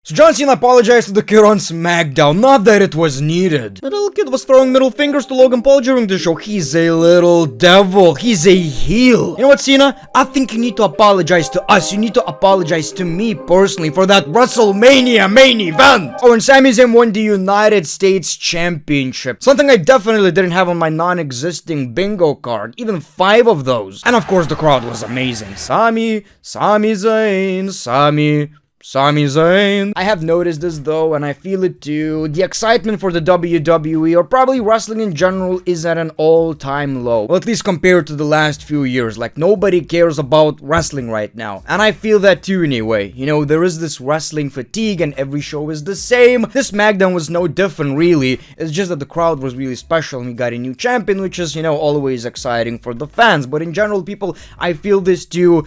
So John Cena apologized to the kid on SmackDown, not that it was needed. The little kid was throwing middle fingers to Logan Paul during the show. He's a little devil. He's a heel. You know what, Cena? I think you need to apologize to us. You need to apologize to me personally for that WrestleMania main event. Oh, and Sami Zayn won the United States Championship. Something I definitely didn't have on my non-existing bingo card. Even 5 of those. And of course, the crowd was amazing. Sami Zayn. I have noticed this though, and I feel it too. The excitement for the WWE, or probably wrestling in general, is at an all-time low. Well, at least compared to the last few years. Like, nobody cares about wrestling right now. And I feel that too anyway. You know, there is this wrestling fatigue and every show is the same. This SmackDown was no different, really. It's just that the crowd was really special and we got a new champion, which is, you know, always exciting for the fans. But in general, people, I feel this too.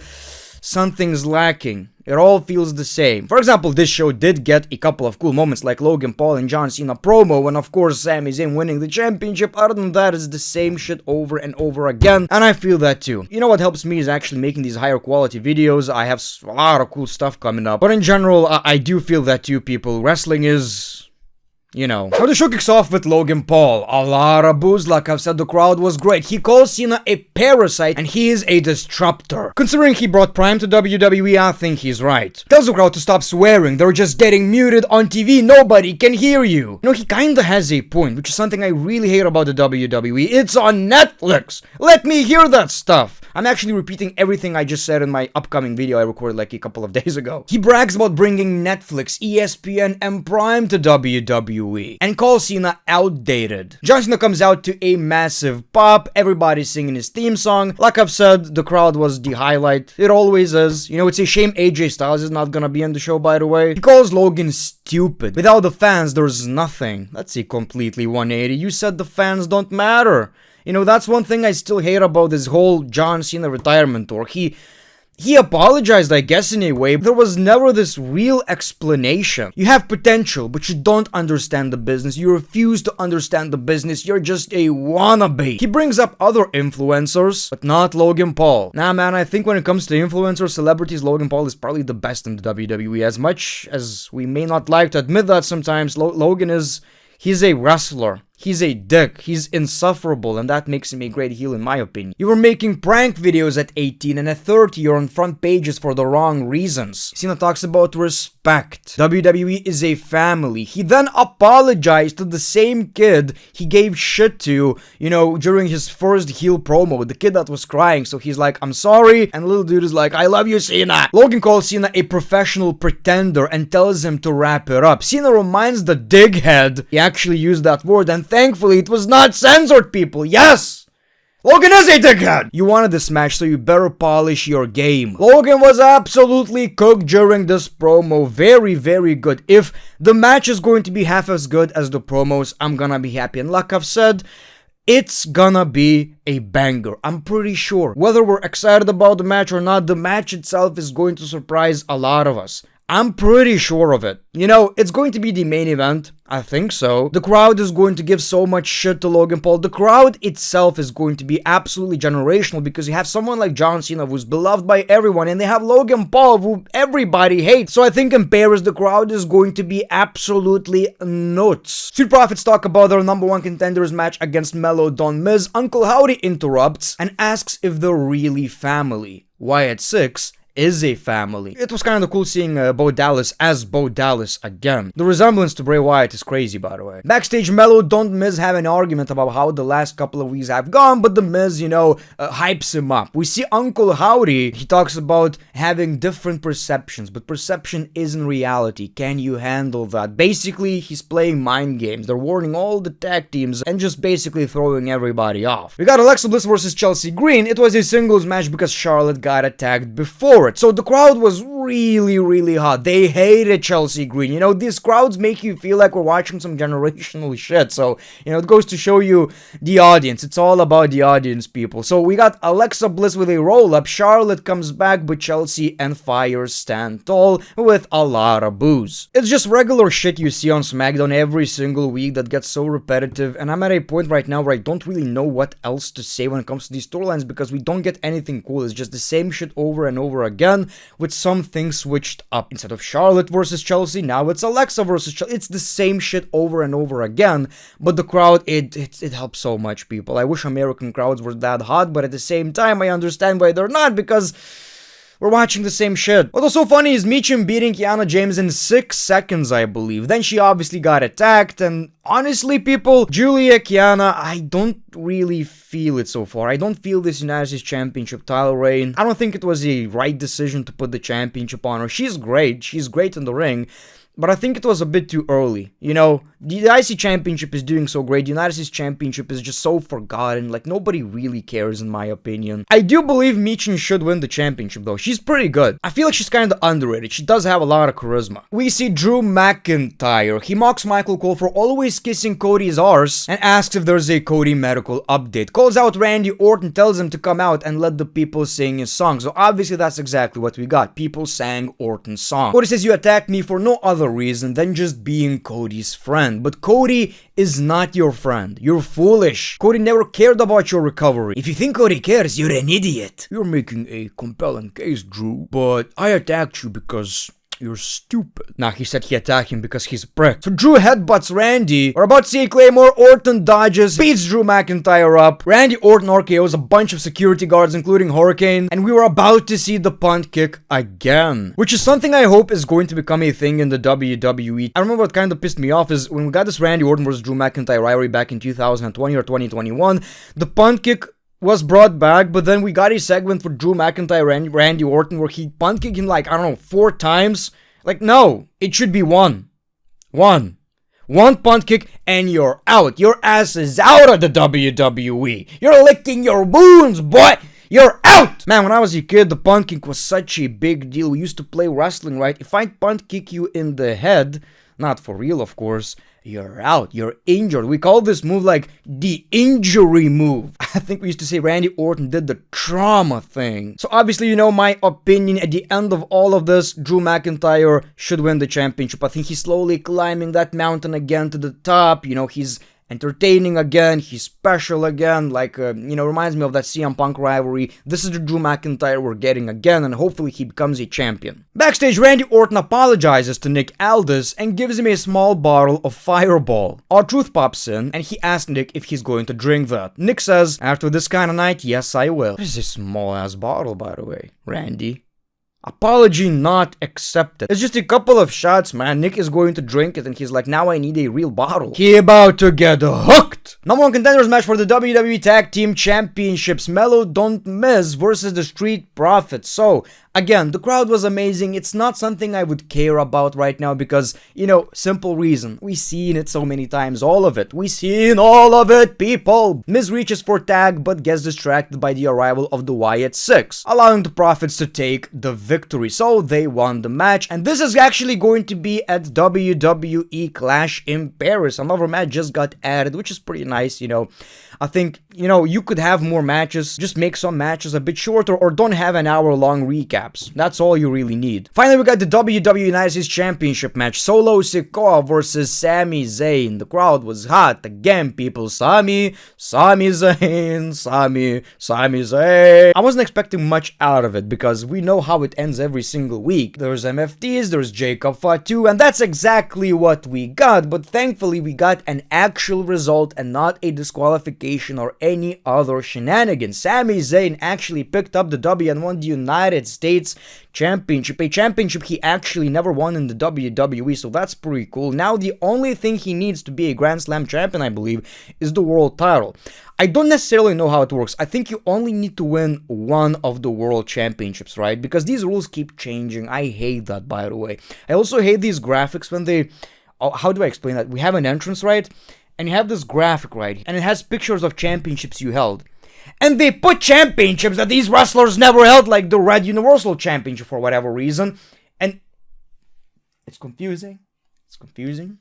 Something's lacking. It all feels the same. For example, this show did get a couple of cool moments like Logan Paul and John Cena promo, and of course Sami Zayn winning the championship. Other than that, it's the same shit over and over again, and I feel that too. You know what helps me is actually making these higher quality videos. I have a lot of cool stuff coming up, but in general, I do feel that too, people. Wrestling is... you know. Now the show kicks off with Logan Paul. A lot of boos, like I've said, the crowd was great. He calls Cena a parasite and he is a disruptor. Considering he brought Prime to WWE, I think he's right. Tells the crowd to stop swearing, they're just getting muted on TV, nobody can hear you. You know, he kinda has a point, which is something I really hate about the WWE. It's on Netflix! Let me hear that stuff! I'm actually repeating everything I just said in my upcoming video I recorded like a couple of days ago. He brags about bringing Netflix, ESPN, and Prime to WWE, and calls Cena outdated. John Cena comes out to a massive pop, everybody's singing his theme song. Like I've said, the crowd was the highlight. It always is. You know, it's a shame AJ Styles is not gonna be in the show, by the way. He calls Logan stupid. Without the fans, there's nothing. That's a completely 180. You said the fans don't matter. You know, that's one thing I still hate about this whole John Cena retirement tour. He apologized, I guess, in a way. There was never this real explanation. You have potential, but you don't understand the business. You refuse to understand the business. You're just a wannabe. He brings up other influencers, but not Logan Paul. Nah, man, I think when it comes to influencers, celebrities, Logan Paul is probably the best in the WWE. As much as we may not like to admit that sometimes, Logan is... he's a wrestler. He's a dick. He's insufferable, and that makes him a great heel in my opinion. You were making prank videos at 18, and at 30 you're on front pages for the wrong reasons. Cena talks about respect. WWE is a family. He then apologized to the same kid he gave shit to, you know, during his first heel promo. The kid that was crying, so he's like, I'm sorry, and little dude is like, I love you, Cena. Logan calls Cena a professional pretender and tells him to wrap it up. Cena reminds the dighead, he actually used that word, and thankfully it was not censored, people. Yes! Logan is a dickhead! You wanted this match, so you better polish your game. Logan was absolutely cooked during this promo. Very, very good. If the match is going to be half as good as the promos, I'm gonna be happy. And like I've said, it's gonna be a banger. I'm pretty sure. Whether we're excited about the match or not, the match itself is going to surprise a lot of us. I'm pretty sure of it. You know, it's going to be the main event. I think so. The crowd is going to give so much shit to Logan Paul. The crowd itself is going to be absolutely generational because you have someone like John Cena who's beloved by everyone, and they have Logan Paul who everybody hates. So I think in Paris, the crowd is going to be absolutely nuts. Street Profits talk about their #1 contenders match against Melo Don Miz. Uncle Howdy interrupts and asks if they're really family. Wyatt Six is a family. It was kind of cool seeing Bo Dallas as Bo Dallas again. The resemblance to Bray Wyatt is crazy, by the way. Backstage, Melo Don Miz have an argument about how the last couple of weeks have gone, but the Miz, you know, hypes him up. We see Uncle Howdy, he talks about having different perceptions, but perception isn't reality. Can you handle that? Basically, he's playing mind games. They're warning all the tag teams and just basically throwing everybody off. We got Alexa Bliss versus Chelsea Green. It was a singles match because Charlotte got attacked before it. So the crowd was really, really hot. They hated Chelsea Green. You know, these crowds make you feel like we're watching some generational shit. So, you know, it goes to show you the audience. It's all about the audience, people. So we got Alexa Bliss with a roll-up. Charlotte comes back, but Chelsea and Fire stand tall with a lot of boos. It's just regular shit you see on SmackDown every single week that gets so repetitive. And I'm at a point right now where I don't really know what else to say when it comes to these storylines because we don't get anything cool. It's just the same shit over and over again with some thing switched up. Instead of Charlotte versus Chelsea, now it's Alexa versus Chelsea. It's the same shit over and over again, but the crowd, it helps so much, people. I wish American crowds were that hot, but at the same time, I understand why they're not, because we're watching the same shit. What was so funny is Michin beating Kiana James in 6 seconds, I believe. Then she obviously got attacked, and honestly, people, Julia, Kiana, I don't really feel it so far. I don't feel this United States Championship title reign. I don't think it was a right decision to put the championship on her. She's great in the ring, but I think it was a bit too early. You know, the IC Championship is doing so great. The United States Championship is just so forgotten. Like, nobody really cares, in my opinion. I do believe Michin should win the championship, though. She's pretty good. I feel like she's kind of underrated. She does have a lot of charisma. We see Drew McIntyre. He mocks Michael Cole for always kissing Cody's arse and asks if there's a Cody medical update. Calls out Randy Orton, tells him to come out and let the people sing his song. So obviously that's exactly what we got. People sang Orton's song. Cody says, you attacked me for no other reason than just being Cody's friend. But Cody is not your friend. You're foolish. Cody never cared about your recovery. If you think Cody cares, you're an idiot. You're making a compelling case, Drew, but I attacked you because you're stupid. Nah, he said he attacked him because he's a prick. So Drew headbutts Randy. We're about to see a Claymore. Orton dodges, beats Drew McIntyre up. Randy Orton RKOs a bunch of security guards, including Hurricane. And we were about to see the punt kick again, which is something I hope is going to become a thing in the WWE. I remember what kind of pissed me off is when we got this Randy Orton versus Drew McIntyre rivalry back in 2020 or 2021, the punt kick was brought back, but then we got a segment for Drew McIntyre and Randy Orton where he punt kicked him like, I don't know, 4 times. Like, no, it should be one. One punt kick and you're out. Your ass is out of the WWE. You're licking your wounds, boy. You're out! Man, when I was a kid, the punt kick was such a big deal. We used to play wrestling, right? If I punt kick you in the head, not for real, of course, you're out. You're injured. We call this move like the injury move. I think we used to say Randy Orton did the trauma thing. So obviously, you know my opinion. At the end of all of this, Drew McIntyre should win the championship. I think he's slowly climbing that mountain again to the top. You know, he's entertaining again, he's special again, like, reminds me of that CM Punk rivalry. This is the Drew McIntyre we're getting again, and hopefully he becomes a champion. Backstage, Randy Orton apologizes to Nick Aldis and gives him a small bottle of Fireball. R-Truth pops in, and he asks Nick if he's going to drink that. Nick says, after this kind of night, yes I will. This is a small-ass bottle, by the way, Randy. Apology not accepted. It's just a couple of shots, man. Nick is going to drink it and he's like, now I need a real bottle. He about to get hooked. Number 1 contenders match for the WWE Tag Team Championships. Melo Don't Miss versus the Street Profits. So, again, the crowd was amazing. It's not something I would care about right now because, simple reason. We've seen it so many times, all of it. We've seen all of it, people. Miz reaches for tag but gets distracted by the arrival of the Wyatt Six, allowing the Profits to take the victory. So they won the match, and this is actually going to be at WWE Clash in Paris. Another match just got added, which is pretty nice, I think, you could have more matches. Just make some matches a bit shorter or don't have an hour-long recaps. That's all you really need. Finally, we got the WWE United States Championship match. Solo Sikoa versus Sami Zayn. The crowd was hot. Again, people. Sami Zayn. Sami Zayn. I wasn't expecting much out of it because we know how it ends every single week. There's MFTs, there's Jacob Fatu, and that's exactly what we got. But thankfully, we got an actual result and not a disqualification or any other shenanigans. Sami Zayn actually picked up the W and won the United States Championship, a championship he actually never won in the WWE, so that's pretty cool. Now the only thing he needs to be a Grand Slam champion, I believe, is the world title. I don't necessarily know how it works. I think you only need to win one of the world championships, right? Because these rules keep changing. I hate that, by the way. I also hate these graphics when they... how do I explain that? We have an entrance, right? And you have this graphic, right? And it has pictures of championships you held. And they put championships that these wrestlers never held, like the Red Universal Championship for whatever reason. And it's confusing. It's confusing.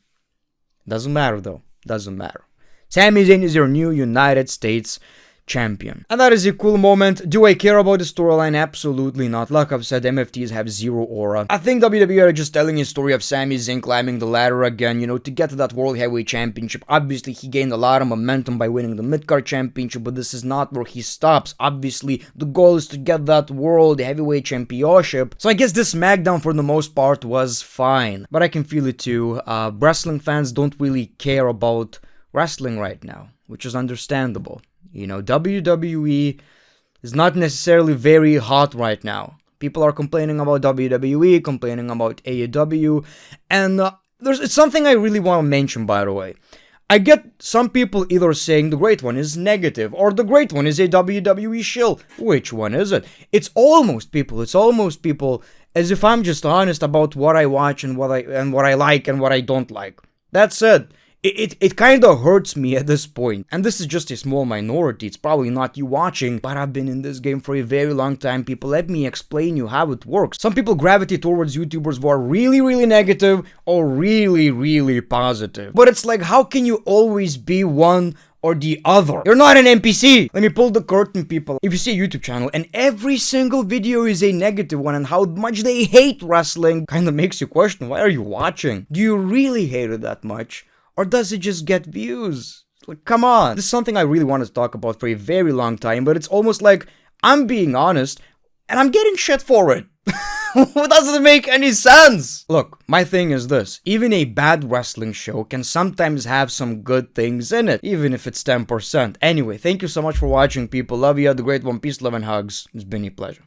Doesn't matter, though. Doesn't matter. Sami Zayn is your new United States champion. And that is a cool moment. Do I care about the storyline? Absolutely not. Like I've said, MFTs have zero aura. I think WWE are just telling a story of Sami Zayn climbing the ladder again, you know, to get to that World Heavyweight Championship. Obviously, he gained a lot of momentum by winning the Midcard Championship, but this is not where he stops. Obviously, the goal is to get that World Heavyweight Championship. So I guess this SmackDown for the most part was fine. But I can feel it too. Wrestling fans don't really care about wrestling right now, which is understandable. You know, WWE is not necessarily very hot right now. People are complaining about WWE, complaining about AEW, and it's something I really want to mention, by the way. I get some people either saying the Great One is negative, or the Great One is a WWE shill. Which one is it? It's almost people, as if I'm just honest about what I watch and what I like and what I don't like. That's it. It kind of hurts me at this point. And this is just a small minority. It's probably not you watching, but I've been in this game for a very long time. People, let me explain you how it works. Some people gravitate towards YouTubers who are really, really negative or really, really positive. But it's like, how can you always be one or the other? You're not an NPC. Let me pull the curtain, people. If you see a YouTube channel and every single video is a negative one and how much they hate wrestling, kind of makes you question, why are you watching? Do you really hate it that much? Or does it just get views? Like, come on. This is something I really wanted to talk about for a very long time, but it's almost like I'm being honest and I'm getting shit for it. It doesn't make any sense. Look, my thing is this. Even a bad wrestling show can sometimes have some good things in it, even if it's 10%. Anyway, thank you so much for watching, people. Love you. The Great One. Peace, love, and hugs. It's been a pleasure.